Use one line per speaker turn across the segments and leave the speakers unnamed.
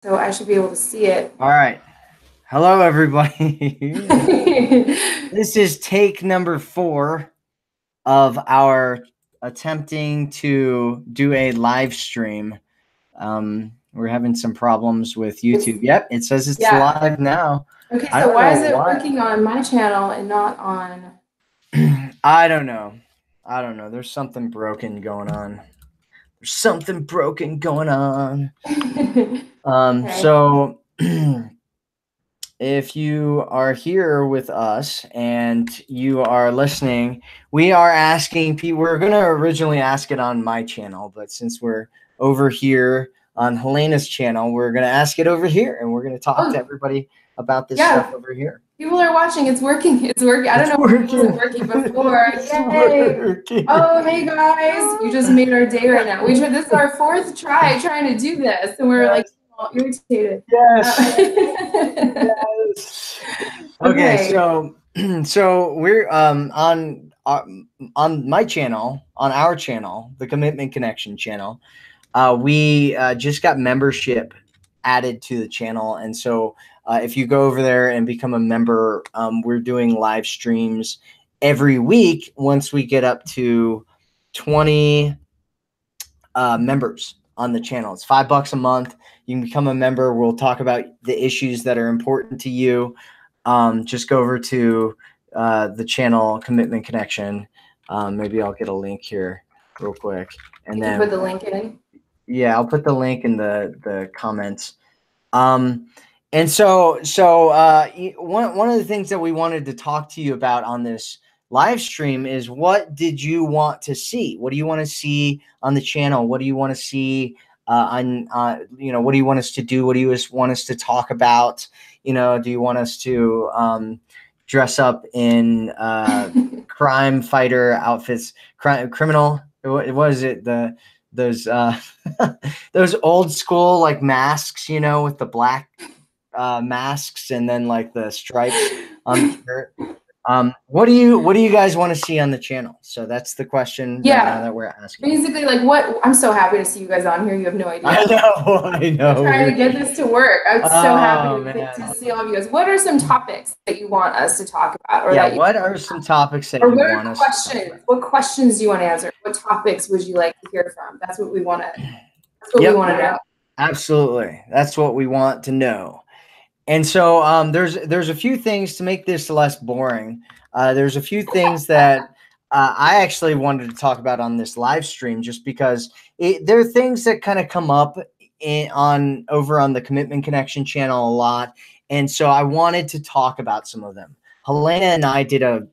so I should be able to see it.
All right. Hello, everybody. This is take number 4 of our attempting to do a live stream. We're having some problems with YouTube. Yep, it says it's live now.
Okay,
I
so
don't
why is
know
it
why.
working on my channel and not on?
I don't know. There's something broken going on.
Okay.
So if you are here with us and you are listening, we are asking people. We're going to originally ask it on my channel, but since we're over here on Helena's channel, we're going to ask it over here, and we're going to talk to everybody about this stuff over here.
People are watching. It's working. It's working. I don't know if it wasn't working before. Yay! Oh, hey guys! You just made our day right now. This is our 4th try trying to do this, and we're like all irritated.
Yes. Yes. Okay, so we're on my channel, on our channel, the Commitment Connection channel. We just got membership added to the channel, and so if you go over there and become a member, we're doing live streams every week once we get up to 20 members on the channel. It's $5 a month. You can become a member. We'll talk about the issues that are important to you. Just go over to the channel Commitment Connection. Maybe I'll get a link here real quick, and then
put the link in.
Yeah, I'll put the link in the comments. And so one of the things that we wanted to talk to you about on this live stream is, what did you want to see? What do you want to see on the channel? What do you want to see what do you want us to do? What do you want us to talk about? Do you want us to dress up in crime fighter outfits, criminal? What was it? Those those old school like masks, with the black masks and then like the stripes on the shirt. What do you guys want to see on the channel? So that's the question right now that we're asking.
Basically, like what? I'm so happy to see you guys on here. You have no idea.
I know.
I'm trying to get this to work. I'm so happy to see all of you guys. What are some topics that you want us to talk about?
What are some topics that you want us
to talk about? What questions do you want to answer? What topics would you like to hear from? That's what we want to. That's what we want to know.
Absolutely, that's what we want to know. And so there's a few things to make this less boring. There's a few things that I actually wanted to talk about on this live stream, just because there are things that kind of come up over on the Commitment Connection channel a lot. And so I wanted to talk about some of them. Helena and I did a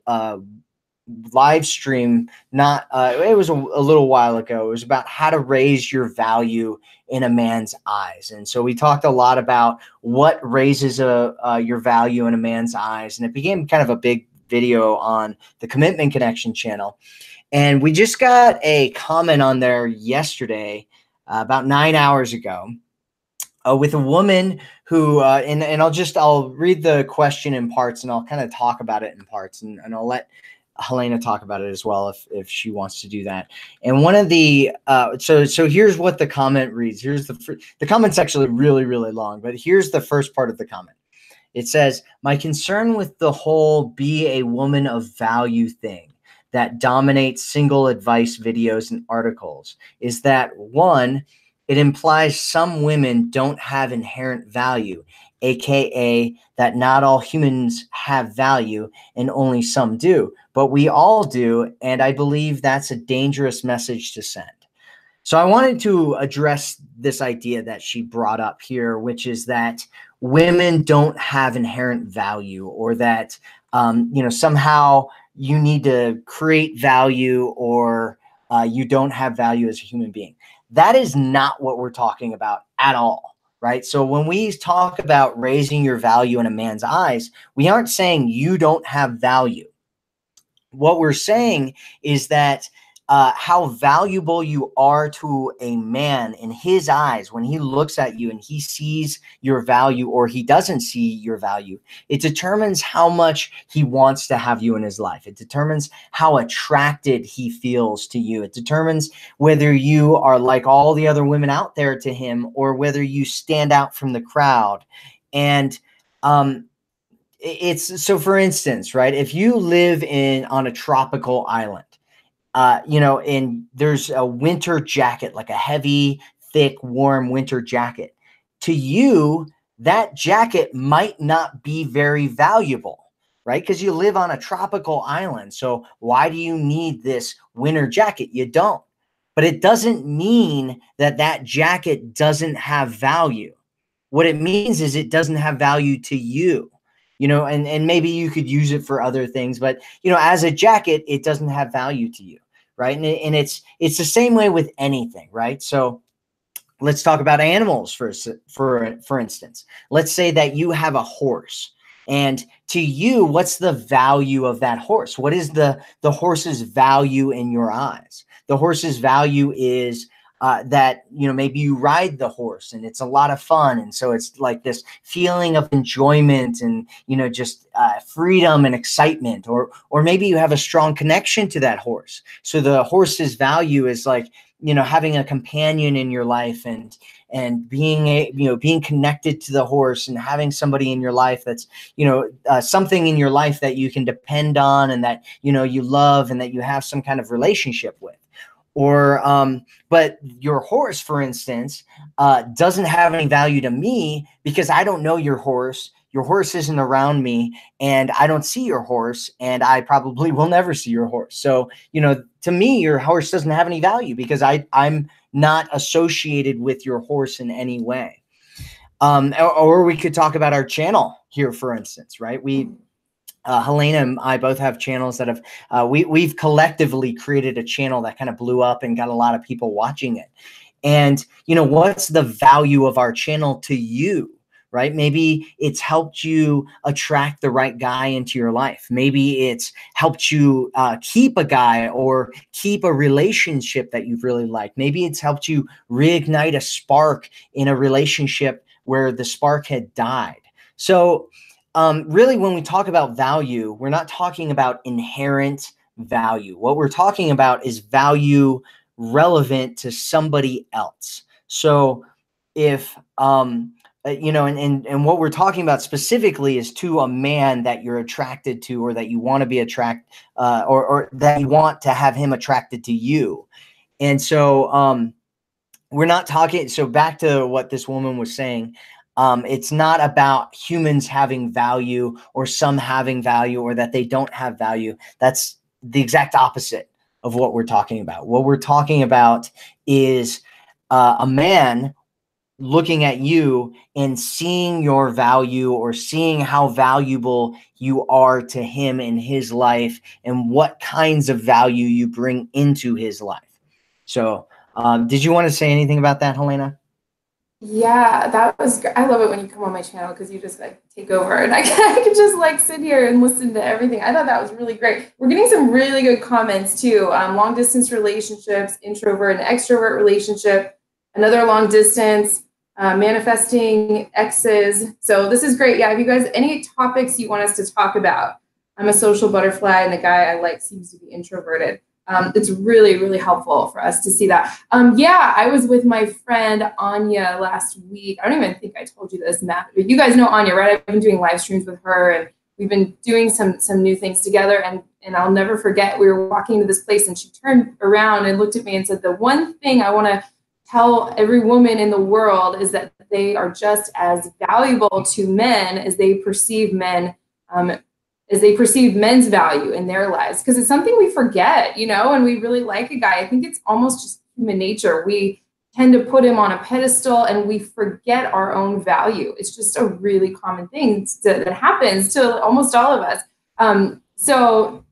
live stream, it was a little while ago. It was about how to raise your value in a man's eyes. And so we talked a lot about what raises your value in a man's eyes. And it became kind of a big video on the Commitment Connection channel. And we just got a comment on there yesterday, about 9 hours ago, with a woman who, and I'll read the question in parts, and I'll kind of talk about it in parts, and I'll let Helena talk about it as well if she wants to do that. And one of the so here's what the comment reads. Here's the comment's actually really, really long, but here's the first part of the comment. It says, "My concern with the whole be a woman of value thing that dominates single advice videos and articles is that, one, it implies some women don't have inherent value, aka that not all humans have value and only some do, but we all do, and I believe that's a dangerous message to send." So I wanted to address this idea that she brought up here, which is that women don't have inherent value, or that somehow you need to create value, or you don't have value as a human being. That is not what we're talking about at all, right? So when we talk about raising your value in a man's eyes, we aren't saying you don't have value. What we're saying is that how valuable you are to a man in his eyes when he looks at you and he sees your value or he doesn't see your value. It determines how much he wants to have you in his life. It determines how attracted he feels to you. It determines whether you are like all the other women out there to him or whether you stand out from the crowd. And it's so, for instance, right, if you live on a tropical island, and there's a winter jacket, like a heavy, thick, warm winter jacket. To you, that jacket might not be very valuable, right? Because you live on a tropical island. So why do you need this winter jacket? You don't. But it doesn't mean that that jacket doesn't have value. What it means is it doesn't have value to you. And maybe you could use it for other things, but as a jacket, it doesn't have value to you, right? And it's the same way with anything, right? So let's talk about animals for instance. Let's say that you have a horse, and to you, what's the value of that horse? What is the horse's value in your eyes? The horse's value is that maybe you ride the horse and it's a lot of fun, and so it's like this feeling of enjoyment and just freedom and excitement, or maybe you have a strong connection to that horse, so the horse's value is like having a companion in your life and being connected to the horse and having somebody in your life that's something in your life that you can depend on and that you love and that you have some kind of relationship with. Or but your horse, for instance, doesn't have any value to me because I don't know your horse. Your horse isn't around me, and I don't see your horse, and I probably will never see your horse. So to me, your horse doesn't have any value because I'm not associated with your horse in any way. Or we could talk about our channel here, for instance, right? Helena and I both have channels that have we've collectively created a channel that kind of blew up and got a lot of people watching it. And what's the value of our channel to you, right? Maybe it's helped you attract the right guy into your life. Maybe it's helped you keep a guy or keep a relationship that you've really liked. Maybe it's helped you reignite a spark in a relationship where the spark had died. So really, when we talk about value, we're not talking about inherent value. What we're talking about is value relevant to somebody else. So if, and what we're talking about specifically is to a man that you're attracted to, or that you want to be attracted, or that you want to have him attracted to you. And so we're not talking. So back to what this woman was saying. It's not about humans having value or some having value or that they don't have value. That's the exact opposite of what we're talking about. What we're talking about is a man looking at you and seeing your value or seeing how valuable you are to him in his life and what kinds of value you bring into his life. So did you want to say anything about that, Helena?
Yeah, that was great. I love it when you come on my channel because you just like take over and I can just like sit here and listen to everything. I thought that was really great. We're getting some really good comments too. Long distance relationships, introvert and extrovert relationship, another long distance, manifesting exes. So this is great. Yeah, if you guys, any topics you want us to talk about, I'm a social butterfly and the guy I like seems to be introverted. It's really, really helpful for us to see that. Yeah, I was with my friend Anya last week. I don't even think I told you this, Matt, but you guys know Anya, right? I've been doing live streams with her and we've been doing some new things together. And I'll never forget, we were walking to this place and she turned around and looked at me and said, the one thing I want to tell every woman in the world is that they are just as valuable to men as they perceive men, as they perceive men's value in their lives, because it's something we forget, and we really like a guy. I think it's almost just human nature. We tend to put him on a pedestal and we forget our own value. It's just a really common thing that happens to almost all of us. So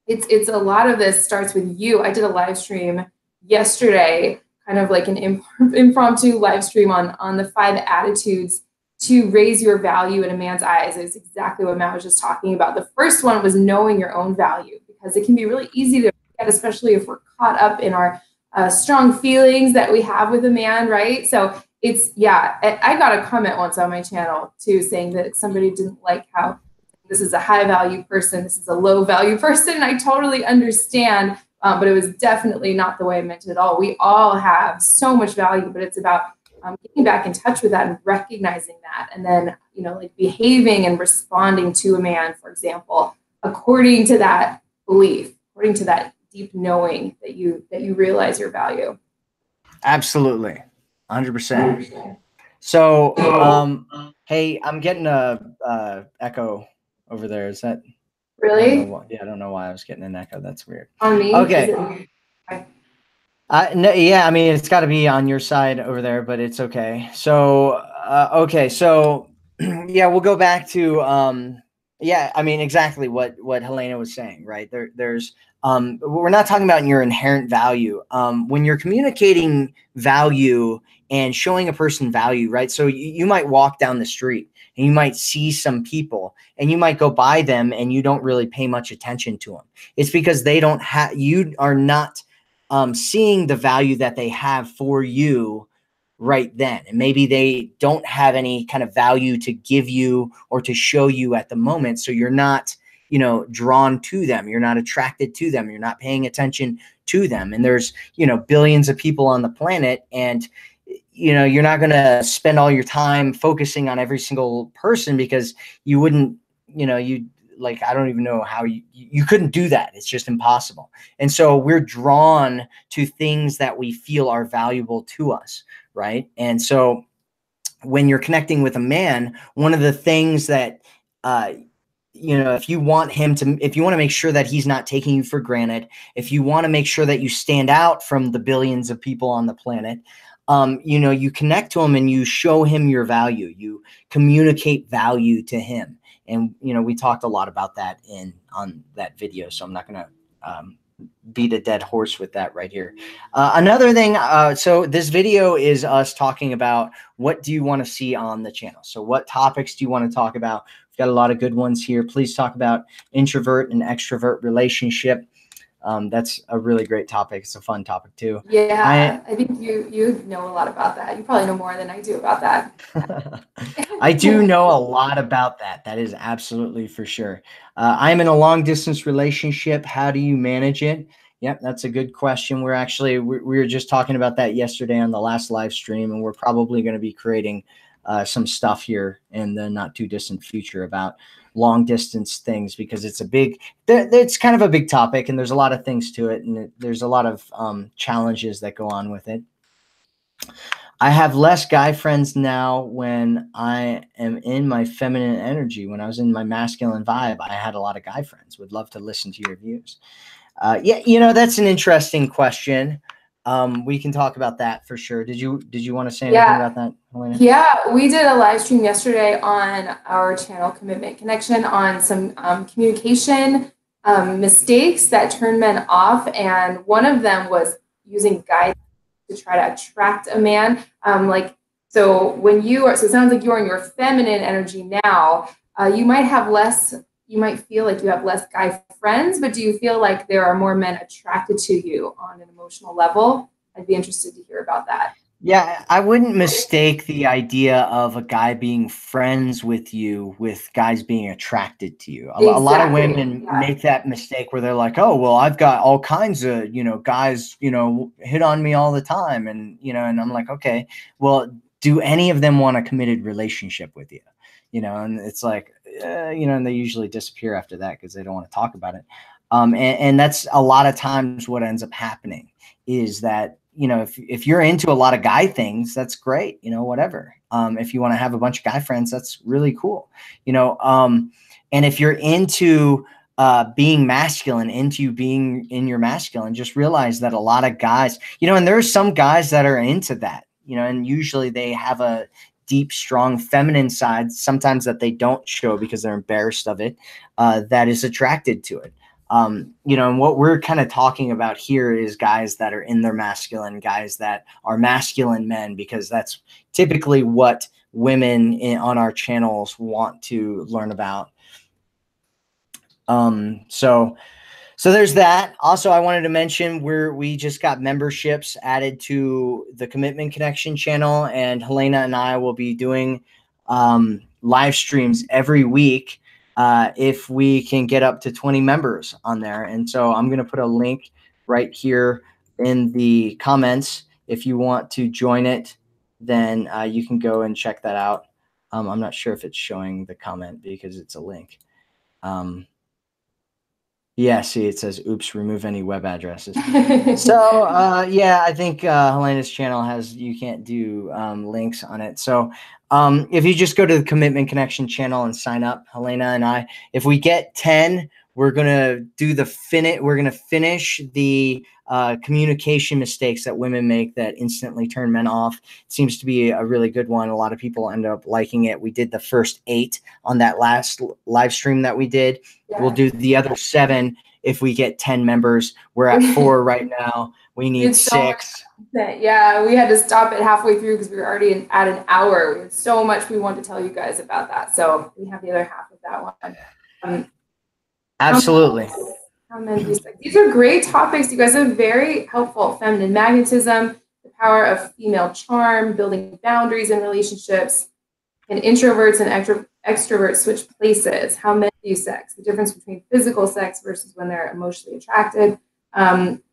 it's a lot of this starts with you. I did a live stream yesterday, kind of like an impromptu live stream on the 5 attitudes to raise your value in a man's eyes. Is exactly what Matt was just talking about. The first one was knowing your own value, because it can be really easy to forget, especially if we're caught up in our strong feelings that we have with a man, right? So it's, yeah, I got a comment once on my channel too, saying that somebody didn't like how this is a high value person, this is a low value person. I totally understand, but it was definitely not the way I meant it at all. We all have so much value, but it's about getting back in touch with that and recognizing that, and then, you know, like behaving and responding to a man, for example, according to that belief, according to that deep knowing that you realize your value.
Absolutely, 100%. So, hey, I'm getting a echo over there. Is that
really?
I don't know why I was getting an echo. That's weird.
On me?
Okay. No, yeah, I mean, it's got to be on your side over there, but it's okay. So, okay, so yeah, we'll go back to yeah, I mean, exactly what Helena was saying, right? There's we're not talking about your inherent value. When you're communicating value and showing a person value, right? So you might walk down the street and you might see some people and you might go by them and you don't really pay much attention to them. It's because they don't have, you are not seeing the value that they have for you right then. And maybe they don't have any kind of value to give you or to show you at the moment. So you're not, you know, drawn to them. You're not attracted to them. You're not paying attention to them. And there's, you know, billions of people on the planet, and, you know, you're not going to spend all your time focusing on every single person, because you wouldn't, you know, you like, I don't even know how you couldn't do that. It's just impossible. And so we're drawn to things that we feel are valuable to us, right? And so when you're connecting with a man, one of the things that, you know, if you want to make sure that he's not taking you for granted, if you want to make sure that you stand out from the billions of people on the planet, you know, you connect to him and you show him your value. You communicate value to him. And, you know, we talked a lot about that on that video, so I'm not going to beat a dead horse with that right here. Another thing, so this video is us talking about what do you want to see on the channel. So what topics do you want to talk about? We've got a lot of good ones here. Please talk about introvert and extrovert relationship. That's a really great topic. It's a fun topic too.
Yeah, I think you know a lot about that. You probably know more than I do about that.
I do know a lot about that. That is absolutely for sure. I'm in a long distance relationship. How do you manage it? Yep, that's a good question. We were just talking about that yesterday on the last live stream, and we're probably going to be creating some stuff here in the not too distant future about long distance things, because it's kind of a big topic, and there's a lot of things to it, and there's a lot of challenges that go on with it. I have less guy friends now when I am in my feminine energy. When I was in my masculine vibe, I had a lot of guy friends. Would love to listen to your views. Yeah, you know, that's an interesting question. We can talk about that for sure. Did you want to say anything about that, Helena?
Yeah, we did a live stream yesterday on our channel Commitment Connection on some communication mistakes that turn men off, and one of them was using guys to try to attract a man. So it sounds like you're in your feminine energy now. You might feel like you have less guy friends, but do you feel like there are more men attracted to you on an emotional level? I'd be interested to hear about that.
Yeah, I wouldn't mistake the idea of a guy being friends with you with guys being attracted to you. A lot of women make that mistake where they're like, oh, well, I've got all kinds of, you know, guys, you know, hit on me all the time. And, you know, and I'm like, okay, well, do any of them want a committed relationship with you? You know, and it's like, you know, and they usually disappear after that because they don't want to talk about it. And that's a lot of times what ends up happening is that, you know, if you're into a lot of guy things, that's great, you know, whatever. If you want to have a bunch of guy friends, that's really cool, you know. And if you're into being masculine, into being in your masculine, just realize that a lot of guys, you know, and there are some guys that are into that, you know, and usually they have a deep, strong feminine side, sometimes that they don't show because they're embarrassed of it, that is attracted to it. You know, and what we're kind of talking about here is guys that are in their masculine, guys that are masculine men, because that's typically what women on our channels want to learn about. So So there's that. Also, I wanted to mention we just got memberships added to the Commitment Connection channel, and Helena and I will be doing live streams every week if we can get up to 20 members on there. And so I'm going to put a link right here in the comments. If you want to join it, then you can go and check that out. I'm not sure if it's showing the comment because it's a link. Yeah, see, it says, oops, remove any web addresses. So, yeah, I think Helena's channel you can't do links on it. So if you just go to the Commitment Connection channel and sign up, Helena and I, if we get 10, we're going to do we're going to finish the communication mistakes that women make that instantly turn men off. It seems to be a really good one. A lot of people end up liking it. We did the first 8 on that last live stream that we did. Yeah. We'll do the other 7 if we get 10 members. We're at 4 right now. We need 6.
Yeah, we had to stop it halfway through because we were already at an hour. We had so much we wanted to tell you guys about that. So we have the other half of that one.
Absolutely.
These are great topics. You guys are very helpful. Feminine magnetism, the power of female charm, building boundaries in relationships, and introverts and extroverts switch places. How men view sex, the difference between physical sex versus when they're emotionally attracted.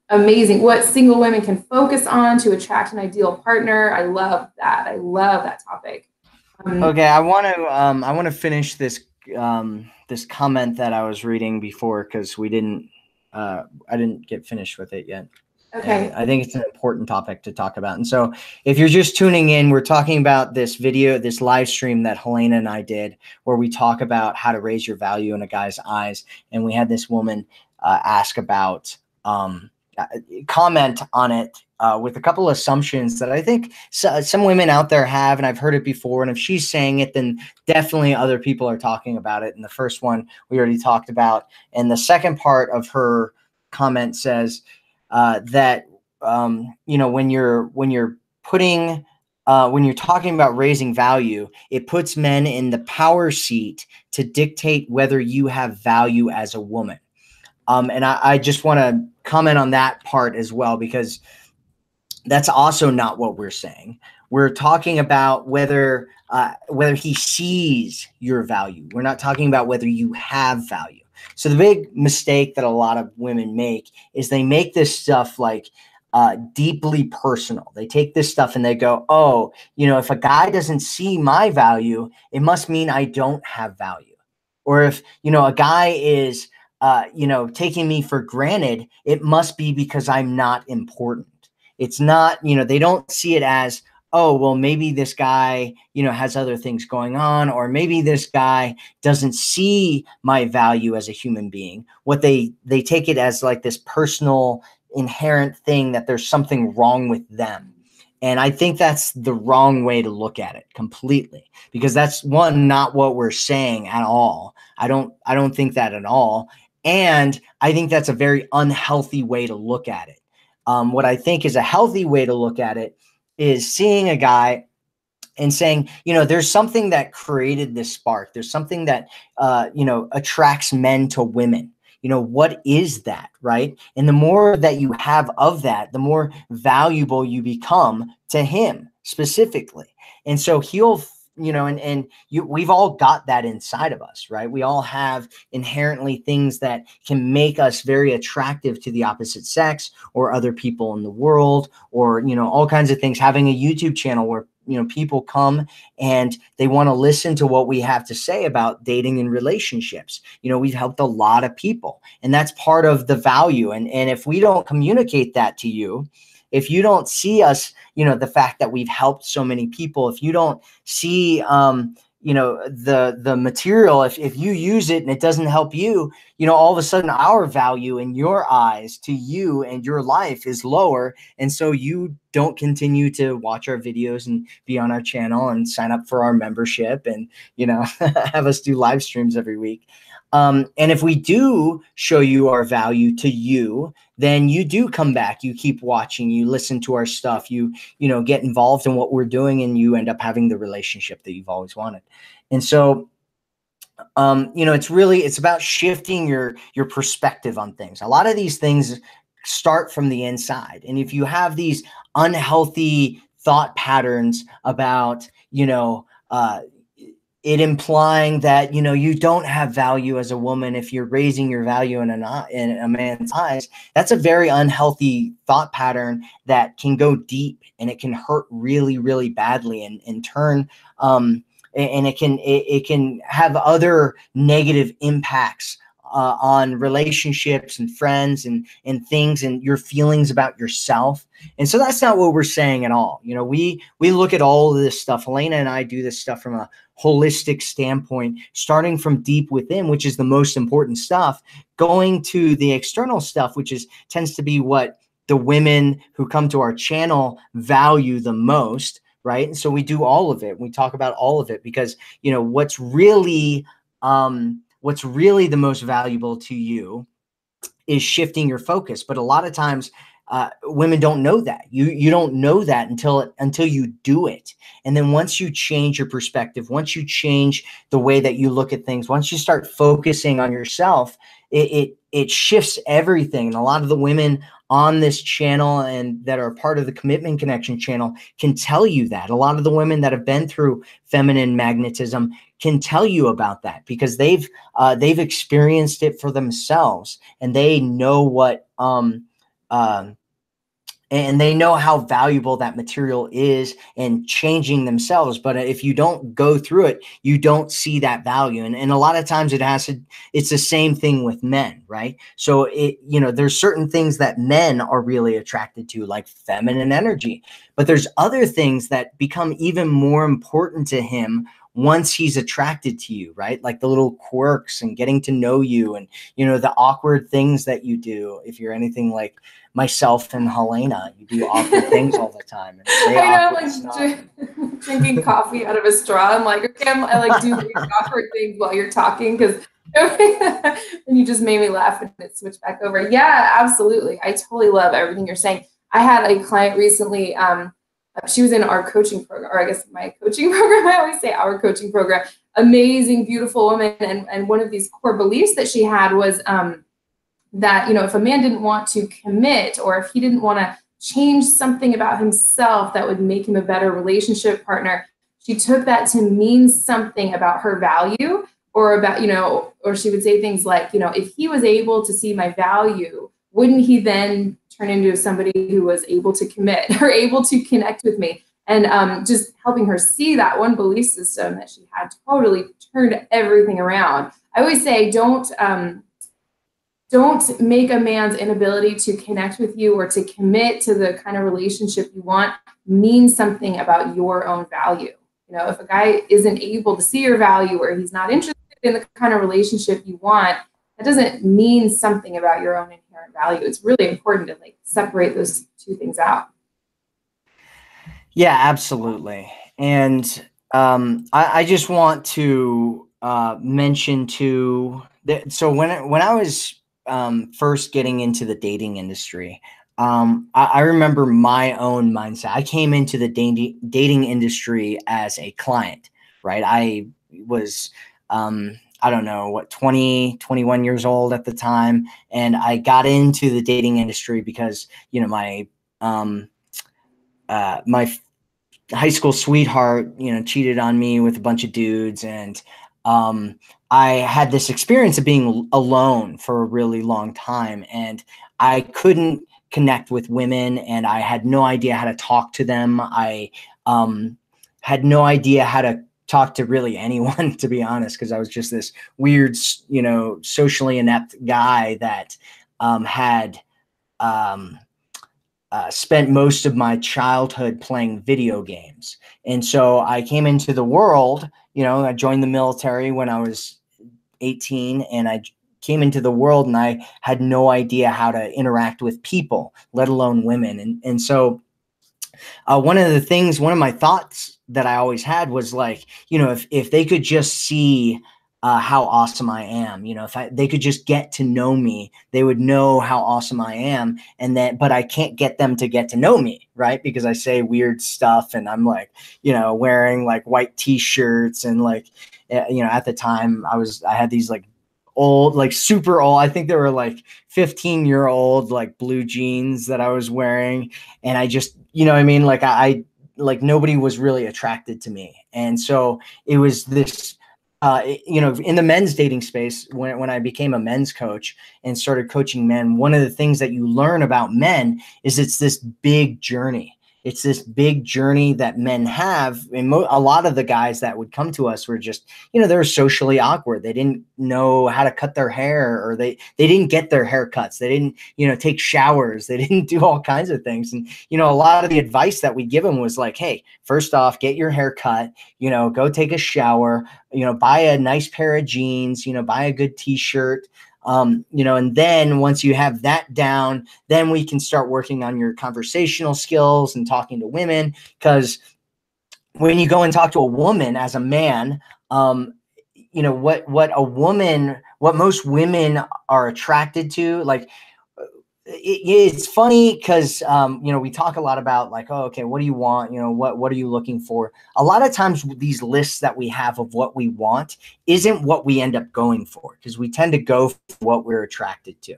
Amazing. What single women can focus on to attract an ideal partner. I love that. I love that topic.
Okay, I want to finish this this comment that I was reading before because I didn't get finished with it yet.
Okay.
And I think it's an important topic to talk about. And so if you're just tuning in, we're talking about this live stream that Helena and I did where we talk about how to raise your value in a guy's eyes. And we had this woman ask about comment on it with a couple of assumptions that I think some women out there have, and I've heard it before. And if she's saying it, then definitely other people are talking about it. And the first one we already talked about. And the second part of her comment says that, you know, when you're talking about raising value, it puts men in the power seat to dictate whether you have value as a woman. And I just want to comment on that part as well, because that's also not what we're saying. We're talking about whether he sees your value. We're not talking about whether you have value. So the big mistake that a lot of women make is they make this stuff like deeply personal. They take this stuff and they go, oh, you know, if a guy doesn't see my value, it must mean I don't have value. Or if, you know, a guy is taking me for granted, it must be because I'm not important. It's not, you know, they don't see it as, oh, well, maybe this guy, you know, has other things going on, or maybe this guy doesn't see my value as a human being. What they take it as like this personal inherent thing that there's something wrong with them. And I think that's the wrong way to look at it completely, because that's not what we're saying at all. I don't think that at all. And I think that's a very unhealthy way to look at it. What I think is a healthy way to look at it is seeing a guy and saying, you know, there's something that created this spark. There's something that, attracts men to women. You know, what is that, right? And the more that you have of that, the more valuable you become to him specifically. And so he'll, you know, we've all got that inside of us, right? We all have inherently things that can make us very attractive to the opposite sex or other people in the world, or, you know, all kinds of things. Having a YouTube channel where, you know, people come and they want to listen to what we have to say about dating and relationships. You know, we've helped a lot of people, and that's part of the value. And if we don't communicate that to you, if you don't see us, you know, the fact that we've helped so many people, if you don't see, the material, if you use it and it doesn't help you, you know, all of a sudden our value in your eyes to you and your life is lower. And so you don't continue to watch our videos and be on our channel and sign up for our membership and, you know, have us do live streams every week. And if we do show you our value to you, then you do come back, you keep watching, you listen to our stuff, you get involved in what we're doing, and you end up having the relationship that you've always wanted. And so it's about shifting your perspective on things. A lot of these things start from the inside. And if you have these unhealthy thought patterns about, it implying that, you don't have value as a woman, if you're raising your value in a man's eyes, that's a very unhealthy thought pattern that can go deep, and it can hurt really, really badly, and turn, and it can have other negative impacts on relationships and friends and things, and your feelings about yourself. And so that's not what we're saying at all. We look at all of this stuff. Helena and I do this stuff from a holistic standpoint, starting from deep within, which is the most important stuff, going to the external stuff, which tends to be what the women who come to our channel value the most. Right. And so we do all of it. We talk about all of it because, what's really the most valuable to you is shifting your focus. But a lot of times women don't know that. You don't know that until you do it. And then once you change your perspective, once you change the way that you look at things, once you start focusing on yourself, it shifts everything. And a lot of the women on this channel and that are part of the Commitment Connection channel can tell you that. A lot of the women that have been through feminine magnetism can tell you about that, because they've experienced it for themselves, and they know what and they know how valuable that material is and changing themselves. But if you don't go through it, you don't see that value. And a lot of times it's the same thing with men, right? So there's certain things that men are really attracted to, like feminine energy, but there's other things that become even more important to him once he's attracted to you, right? Like the little quirks and getting to know you, and, the awkward things that you do. If you're anything like myself and Helena, you do awkward things all the time. And
I know, drinking coffee out of a straw. I'm like, okay, I do these awkward things while you're talking, because and you just made me laugh and it switched back over. Yeah, absolutely. I totally love everything you're saying. I had a client recently, she was in our coaching program, or I guess my coaching program. I always say our coaching program. Amazing, beautiful woman. And one of these core beliefs that she had was that, if a man didn't want to commit, or if he didn't want to change something about himself that would make him a better relationship partner, she took that to mean something about her value, or about, or she would say things like, if he was able to see my value, wouldn't he then turn into somebody who was able to commit or able to connect with me? And just helping her see that one belief system that she had totally turned everything around. I always say, don't make a man's inability to connect with you or to commit to the kind of relationship you want mean something about your own value. If a guy isn't able to see your value, or he's not interested in the kind of relationship you want, that doesn't mean something about your own inherent value. It's really important to separate those two things out.
Yeah, absolutely. And I just want to mention too that. So when I was first getting into the dating industry, I remember my own mindset. I came into the dating industry as a client, right? I was I don't know, 20, 21 years old at the time. And I got into the dating industry because, my high school sweetheart, cheated on me with a bunch of dudes. And I had this experience of being alone for a really long time, and I couldn't connect with women, and I had no idea how to talk to them. I had no idea how to talk to really anyone, to be honest, because I was just this weird, socially inept guy that had spent most of my childhood playing video games. And so I came into the world, I joined the military when I was 18, and I came into the world and I had no idea how to interact with people, let alone women. And so one of my thoughts that I always had was like, if they could just see how awesome I am. You know, if they could just get to know me, they would know how awesome I am. And then, but I can't get them to get to know me, right? Because I say weird stuff and I'm like, you know, wearing like white t-shirts and like, you know, at the time I had these like old, like super old, I think they were like 15-year-old, like blue jeans that I was wearing. And I just, you know what I mean? Like like nobody was really attracted to me. And so it was this, you know, in the men's dating space, when I became a men's coach and started coaching men, one of the things that you learn about men is it's this big journey. It's this big journey that men have. And a lot of the guys that would come to us were just, you know, they were socially awkward. They didn't know how to cut their hair, or they didn't get their haircuts. They didn't, you know, take showers. They didn't do all kinds of things. And, you know, a lot of the advice that we give them was like, hey, first off, get your hair cut, you know, go take a shower, you know, buy a nice pair of jeans, you know, buy a good t-shirt, you know, and then once you have that down, then we can start working on your conversational skills and talking to women. Because when you go and talk to a woman as a man, you know, what most women are attracted to, like, it's funny because, you know, we talk a lot about like, oh, okay, what do you want? You know, what are you looking for? A lot of times these lists that we have of what we want isn't what we end up going for, because we tend to go for what we're attracted to.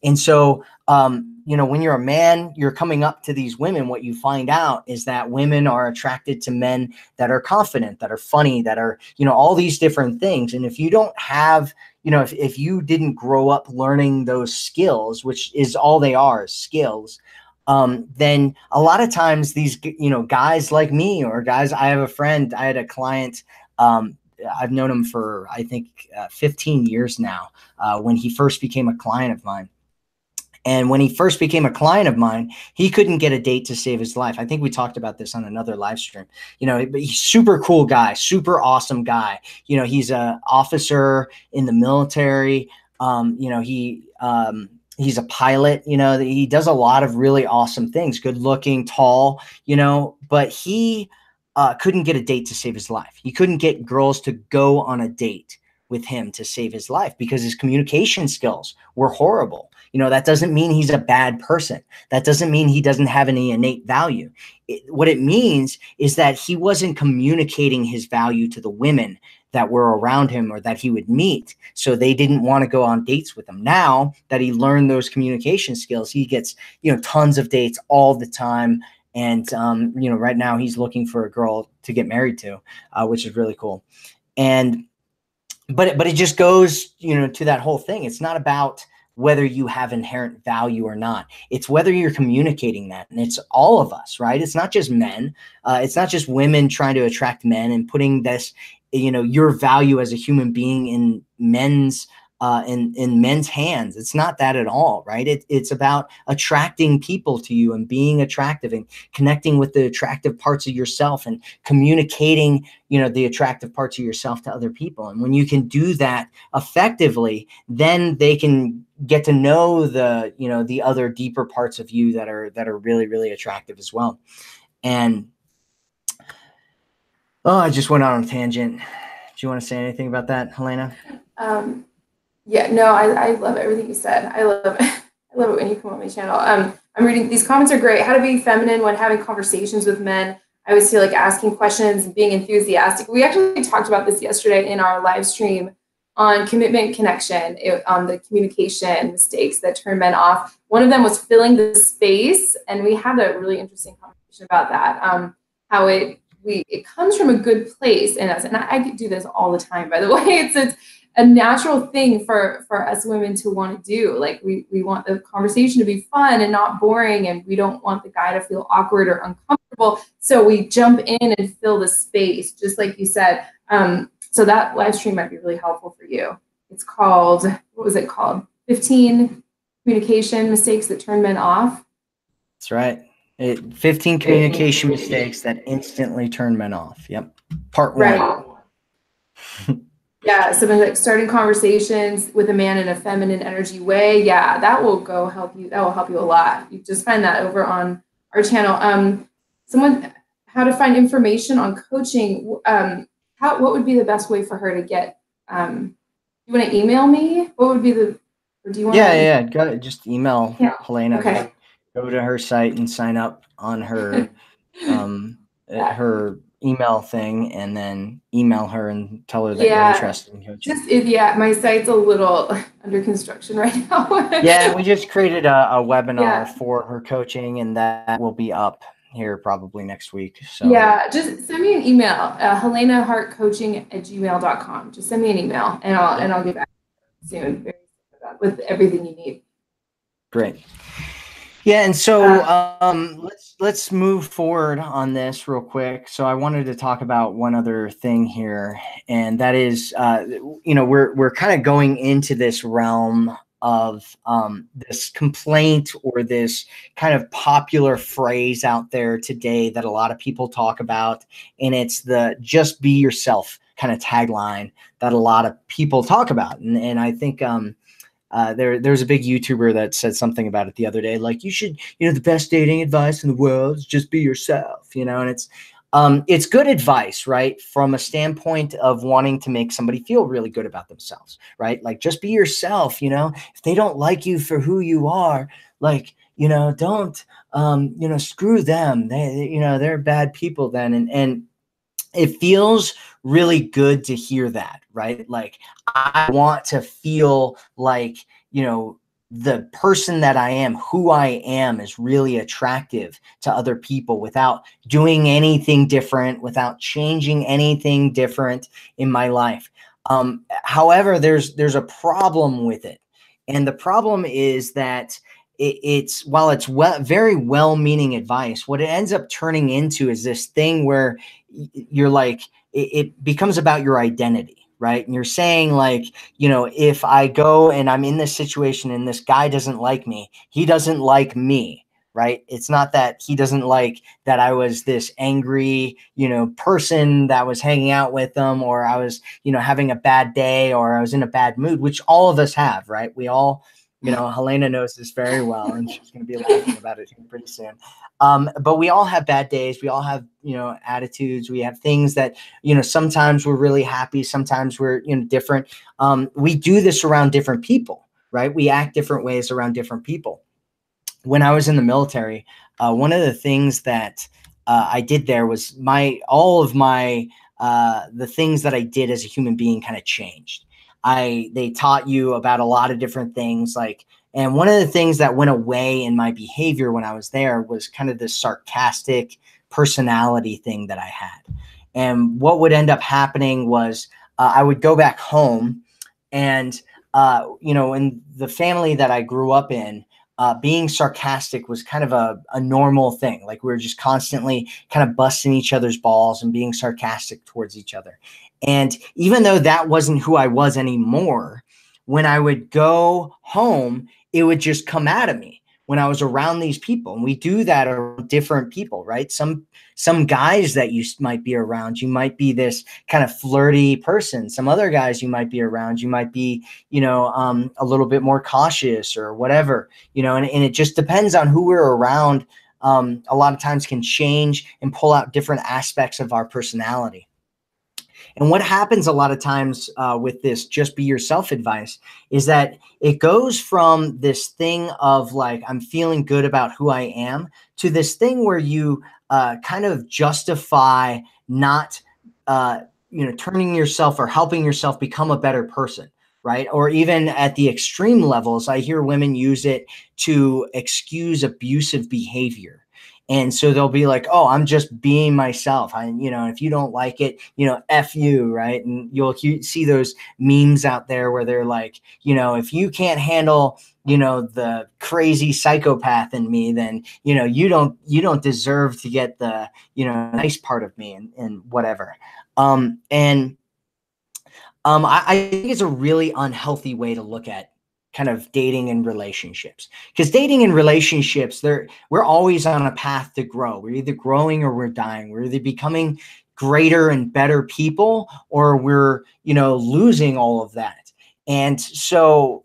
And so, you know, when you're a man, you're coming up to these women, what you find out is that women are attracted to men that are confident, that are funny, that are, you know, all these different things. And if you don't have, you know, if you didn't grow up learning those skills, which is all they are, skills, then a lot of times these, you know, guys like me, or guys, I have a friend, I had a client, I've known him for, I think, 15 years now, when he first became a client of mine. And when he first became a client of mine, he couldn't get a date to save his life. I think we talked about this on another live stream. You know, he's super cool guy, super awesome guy. You know, he's an officer in the military. You know, he's a pilot. You know, he does a lot of really awesome things. Good looking, tall. You know, but he couldn't get a date to save his life. He couldn't get girls to go on a date with him to save his life because his communication skills were horrible. You know, that doesn't mean he's a bad person. That doesn't mean he doesn't have any innate value. What it means is that he wasn't communicating his value to the women that were around him or that he would meet. So they didn't want to go on dates with him. Now that he learned those communication skills, he gets, you know, tons of dates all the time. And, you know, right now he's looking for a girl to get married to, which is really cool. And, but it just goes, you know, to that whole thing. It's not about whether you have inherent value or not. It's whether you're communicating that. And it's all of us, right? It's not just men. It's not just women trying to attract men and putting this, you know, your value as a human being in men's hands. It's not that at all, right? It's about attracting people to you and being attractive and connecting with the attractive parts of yourself and communicating, you know, the attractive parts of yourself to other people. And when you can do that effectively, then they can get to know the, you know, the other deeper parts of you that are really, really attractive as well. And oh, I just went on a tangent. Do you want to say anything about that, Helena?
Yeah, no, I love everything you said. I love it. I love it when you come on my channel. I'm reading, these comments are great. How to be feminine when having conversations with men. I always feel like asking questions and being enthusiastic. We actually talked about this yesterday in our live stream on commitment connection, on the communication mistakes that turn men off. One of them was filling the space, and we had a really interesting conversation about that. How it comes from a good place in us, and I do this all the time, by the way. It's a natural thing for us women to want to do. Like we want the conversation to be fun and not boring, and we don't want the guy to feel awkward or uncomfortable. So we jump in and fill the space, just like you said. So that live stream might be really helpful for you. It's called, what was it called? 15 communication mistakes that turn men off.
That's right. 15 communication mistakes that instantly turn men off. Yep. Part one.
Right. Yeah, something like starting conversations with a man in a feminine energy way. Yeah, that will help you. That will help you a lot. You just find that over on our channel. How to find information on coaching. What would be the best way for her to get You want to email me? What would be the, or do you want
Yeah. Got it. Just email Helena.
Okay.
Go to her site and sign up on her her email thing, and then email her and tell her that you're interested in coaching.
My site's a little under construction right now.
Yeah, we just created a webinar for her coaching, and that will be up here probably next week. So
yeah, just send me an email, helenahartcoaching@gmail.com. Just send me an email, and I'll get back soon, very soon with everything you need.
Great. Yeah, and so let's move forward on this real quick. So I wanted to talk about one other thing here, and that is, we're kind of going into this realm of this complaint, or this kind of popular phrase out there today that a lot of people talk about, and it's the "just be yourself" kind of tagline that a lot of people talk about, and I think there's a big YouTuber that said something about it the other day, like, you should, the best dating advice in the world is just be yourself, and it's good advice, right? From a standpoint of wanting to make somebody feel really good about themselves, right? Like, just be yourself, if they don't like you for who you are, like, don't, screw them. They're bad people then. And it feels really good to hear that, right? Like, I want to feel like, the person that I am, who I am, is really attractive to other people without doing anything different, without changing anything different in my life. However, there's a problem with it. And the problem is that while it's very well-meaning advice, what it ends up turning into is this thing where you're like, it becomes about your identity, right? And you're saying, like, if I go and I'm in this situation and this guy doesn't like me, he doesn't like me, right? It's not that he doesn't like that I was this angry, person that was hanging out with them, or I was, having a bad day, or I was in a bad mood, which all of us have, right? We all, Helena knows this very well, and she's going to be laughing about it pretty soon. But we all have bad days. We all have, attitudes. We have things that, sometimes we're really happy. Sometimes we're, different. We do this around different people, right? We act different ways around different people. When I was in the military, one of the things that I did there was the things that I did as a human being kind of changed. They taught you about a lot of different things, and one of the things that went away in my behavior when I was there was kind of this sarcastic personality thing that I had. And what would end up happening was I would go back home, and, in the family that I grew up in, being sarcastic was kind of a normal thing. Like, we were just constantly kind of busting each other's balls and being sarcastic towards each other. And even though that wasn't who I was anymore, when I would go home, it would just come out of me when I was around these people. And we do that around different people, right? Some guys that you might be around, you might be this kind of flirty person. Some other guys you might be around, you might be, a little bit more cautious or whatever, and it just depends on who we're around. A lot of times can change and pull out different aspects of our personality. And what happens a lot of times with this just be yourself advice is that it goes from this thing of, like, I'm feeling good about who I am, to this thing where you kind of justify not, turning yourself or helping yourself become a better person, right? Or even at the extreme levels, I hear women use it to excuse abusive behavior. And so they'll be like, oh, I'm just being myself. If you don't like it, F you, right? And you'll see those memes out there where they're like, if you can't handle, the crazy psychopath in me, then, you don't deserve to get the, nice part of me and whatever. I think it's a really unhealthy way to look at kind of dating and relationships, because dating and relationships, we're always on a path to grow. We're either growing or we're dying. We're either becoming greater and better people, or we're, losing all of that. And so,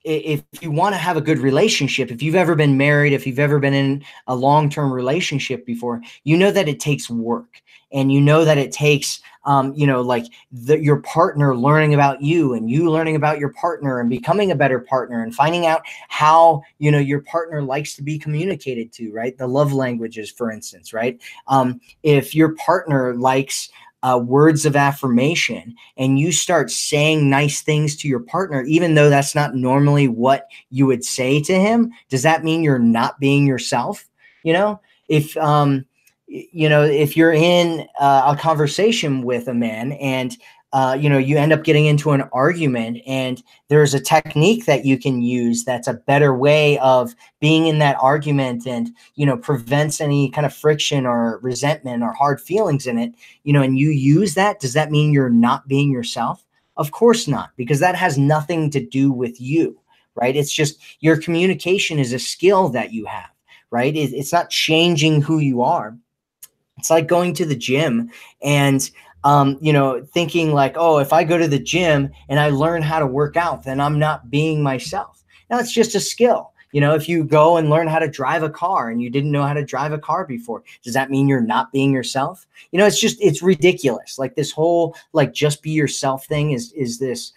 if you want to have a good relationship, if you've ever been married, if you've ever been in a long-term relationship before, you know that it takes work, and you know that it takes like your partner learning about you and you learning about your partner and becoming a better partner and finding out how, your partner likes to be communicated to, right? The love languages, for instance, right? If your partner likes words of affirmation and you start saying nice things to your partner, even though that's not normally what you would say to him, does that mean you're not being yourself? If, if you're in a conversation with a man and, you end up getting into an argument and there's a technique that you can use that's a better way of being in that argument and, prevents any kind of friction or resentment or hard feelings in it, and you use that, does that mean you're not being yourself? Of course not, because that has nothing to do with you, right? It's just your communication is a skill that you have, right? It's not changing who you are. It's like going to the gym and, thinking like, oh, if I go to the gym and I learn how to work out, then I'm not being myself. Now, it's just a skill. If you go and learn how to drive a car and you didn't know how to drive a car before, does that mean you're not being yourself? It's ridiculous. Like this whole, like, just be yourself thing is this,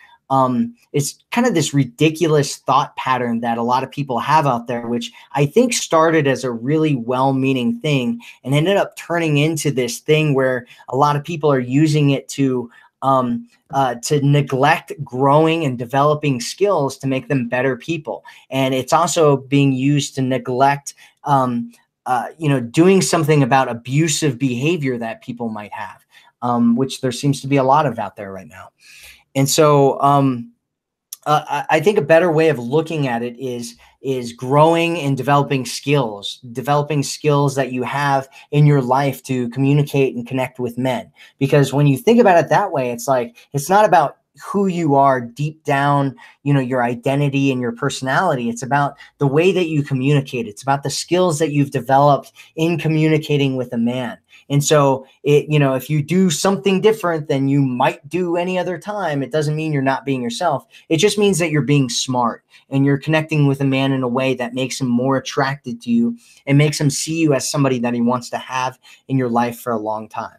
it's kind of this ridiculous thought pattern that a lot of people have out there, which I think started as a really well-meaning thing and ended up turning into this thing where a lot of people are using it to neglect growing and developing skills to make them better people. And it's also being used to neglect, doing something about abusive behavior that people might have, which there seems to be a lot of out there right now. And so I think a better way of looking at it is growing and developing skills that you have in your life to communicate and connect with men. Because when you think about it that way, it's like, it's not about who you are deep down, your identity and your personality. It's about the way that you communicate. It's about the skills that you've developed in communicating with a man. And so if you do something different than you might do any other time, it doesn't mean you're not being yourself. It just means that you're being smart and you're connecting with a man in a way that makes him more attracted to you and makes him see you as somebody that he wants to have in your life for a long time.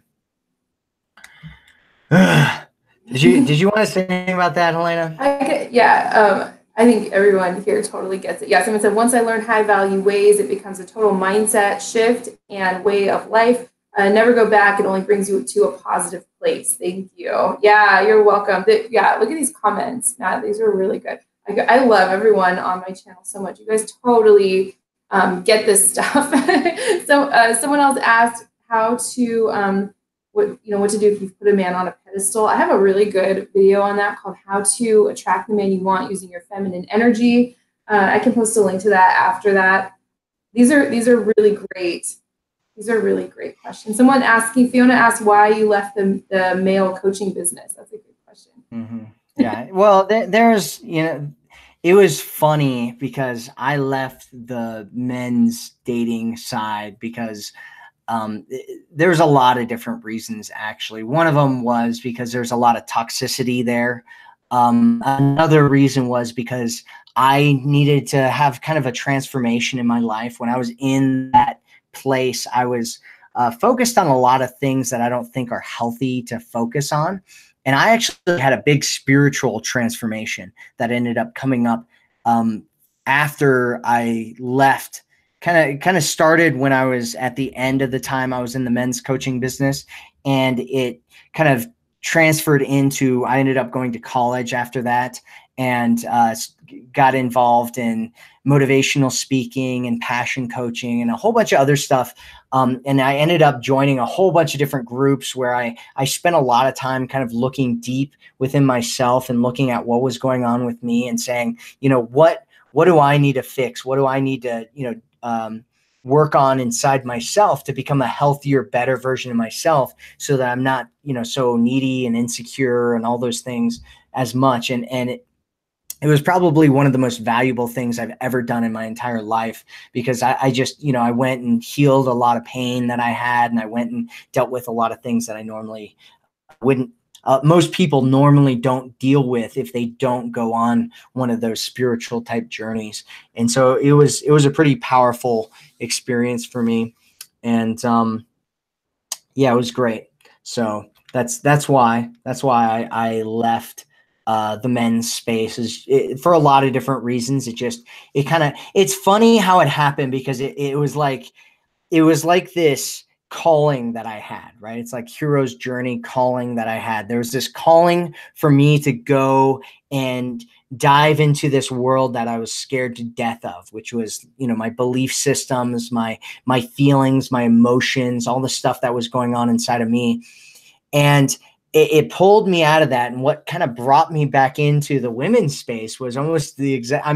Did you want to say anything about that, Helena?
I think everyone here totally gets it. Yeah, someone said, once I learn high value ways, it becomes a total mindset shift and way of life. Never go back. It only brings you to a positive place. Thank you. Yeah, you're welcome. Look at these comments. Matt, these are really good. I love everyone on my channel so much. You guys totally get this stuff. So someone else asked how to, what to do if you've put a man on a pedestal. I have a really good video on that called How to Attract the Man You Want Using Your Feminine Energy. I can post a link to that after that. These are really great. These are really great questions. Fiona asked why you left the male coaching business. That's a good question.
Mm-hmm. Yeah. Well, there's, it was funny because I left the men's dating side because there's a lot of different reasons, actually. One of them was because there's a lot of toxicity there. Another reason was because I needed to have kind of a transformation in my life. When I was in that place, I was focused on a lot of things that I don't think are healthy to focus on. And I actually had a big spiritual transformation that ended up coming up after I left. Kind of started when I was at the end of the time I was in the men's coaching business, and it kind of transferred into, I ended up going to college after that and got involved in motivational speaking and passion coaching and a whole bunch of other stuff. And I ended up joining a whole bunch of different groups where I spent a lot of time kind of looking deep within myself and looking at what was going on with me and saying, what do I need to fix? What do I need to, work on inside myself to become a healthier, better version of myself so that I'm not, so needy and insecure and all those things as much. And it was probably one of the most valuable things I've ever done in my entire life, because I just, I went and healed a lot of pain that I had, and I went and dealt with a lot of things that I normally wouldn't. Most people normally don't deal with if they don't go on one of those spiritual type journeys. And so it was a pretty powerful experience for me. And it was great. So That's why I left the men's space for a lot of different reasons. It's funny how it happened, because it was like this calling that I had, right? It's like hero's journey calling that I had. There was this calling for me to go and dive into this world that I was scared to death of, which was, my belief systems, my feelings, my emotions, all the stuff that was going on inside of me. And it pulled me out of that. And what kind of brought me back into the women's space was almost the exact,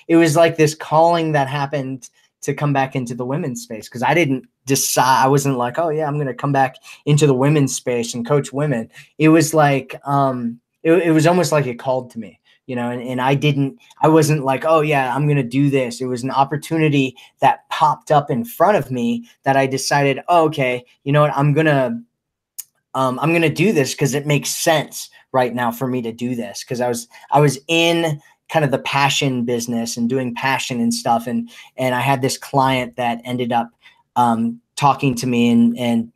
it was like this calling that happened to come back into the women's space, because I didn't decide. I wasn't like, oh yeah, I'm going to come back into the women's space and coach women. It was like, it was almost like it called to me, and I wasn't like, oh yeah, I'm going to do this. It was an opportunity that popped up in front of me that I decided, oh, okay, you know what, I'm going to do this because it makes sense right now for me to do this. Because I was in kind of the passion business and doing passion and stuff. And I had this client that ended up talking to me, and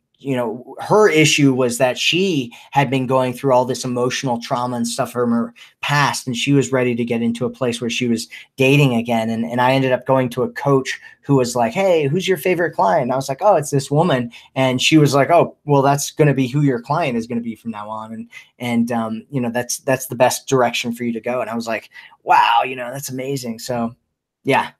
her issue was that she had been going through all this emotional trauma and stuff from her past, and she was ready to get into a place where she was dating again. And I ended up going to a coach who was like, hey, who's your favorite client? And I was like, oh, it's this woman. And she was like, oh, well, that's going to be who your client is going to be from now on. And that's the best direction for you to go. And I was like, wow, that's amazing. So yeah.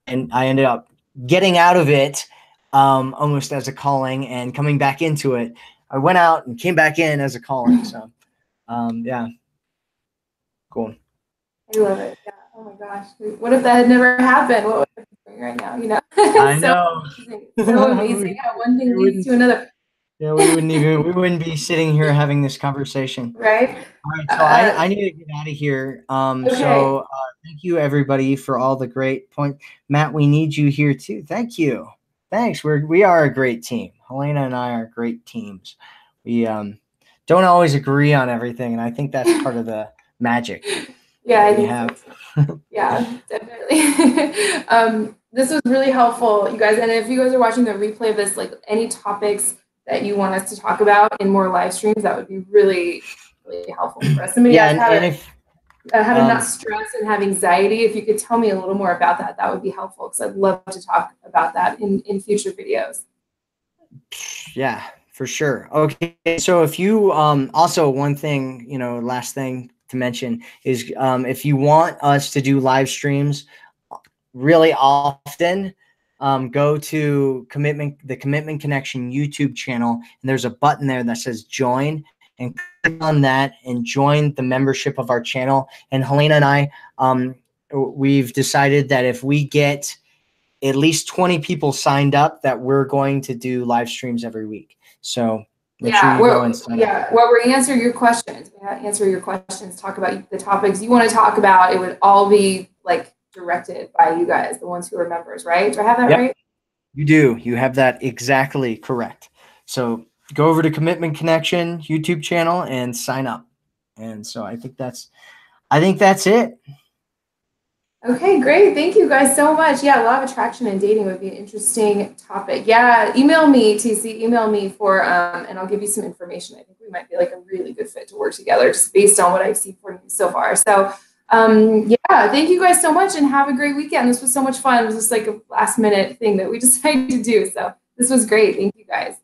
And I ended up getting out of it almost as a calling, and coming back into it. I went out and came back in as a calling. So yeah, cool.
I love it. Yeah. Oh my gosh. What if that had never happened? What would I be doing right now?
I know.
Amazing. So amazing how one thing leads to another.
Yeah, we wouldn't be sitting here having this conversation.
Right.
All right. So I need to get out of here.
Okay.
So thank you everybody for all the great points. Matt, we need you here too. Thank you. Thanks. We are a great team. Helena and I are great teams. We don't always agree on everything, and I think that's part of the magic.
Yeah, I think so. Yeah, definitely. This was really helpful, you guys. And if you guys are watching the replay of this, like any topics that you want us to talk about in more live streams, that would be really, really helpful for us. Somebody how to not stress and have anxiety. If you could tell me a little more about that, that would be helpful, because I'd love to talk about that in future videos.
Yeah, for sure. Okay, so if you also, one thing, last thing to mention is if you want us to do live streams really often, go to the Commitment Connection YouTube channel, and there's a button there that says join, and click on that and join the membership of our channel. And Helena and I, we've decided that if we get at least 20 people signed up, that we're going to do live streams every week. So make sure you go and sign up.
Well, we're going to answer your questions. Talk about the topics you want to talk about. It would all be like directed by you guys, the ones who are members, right? Do I have that right?
You do. You have that exactly correct. So go over to Commitment Connection YouTube channel and sign up. And so I think that's it.
Okay, great. Thank you guys so much. Yeah, law of attraction and dating would be an interesting topic. Yeah, email me, TC, email me for, and I'll give you some information. I think we might be like a really good fit to work together, just based on what I've seen from you so far. So yeah, thank you guys so much, and have a great weekend. This was so much fun. It was just like a last minute thing that we decided to do. So this was great. Thank you guys.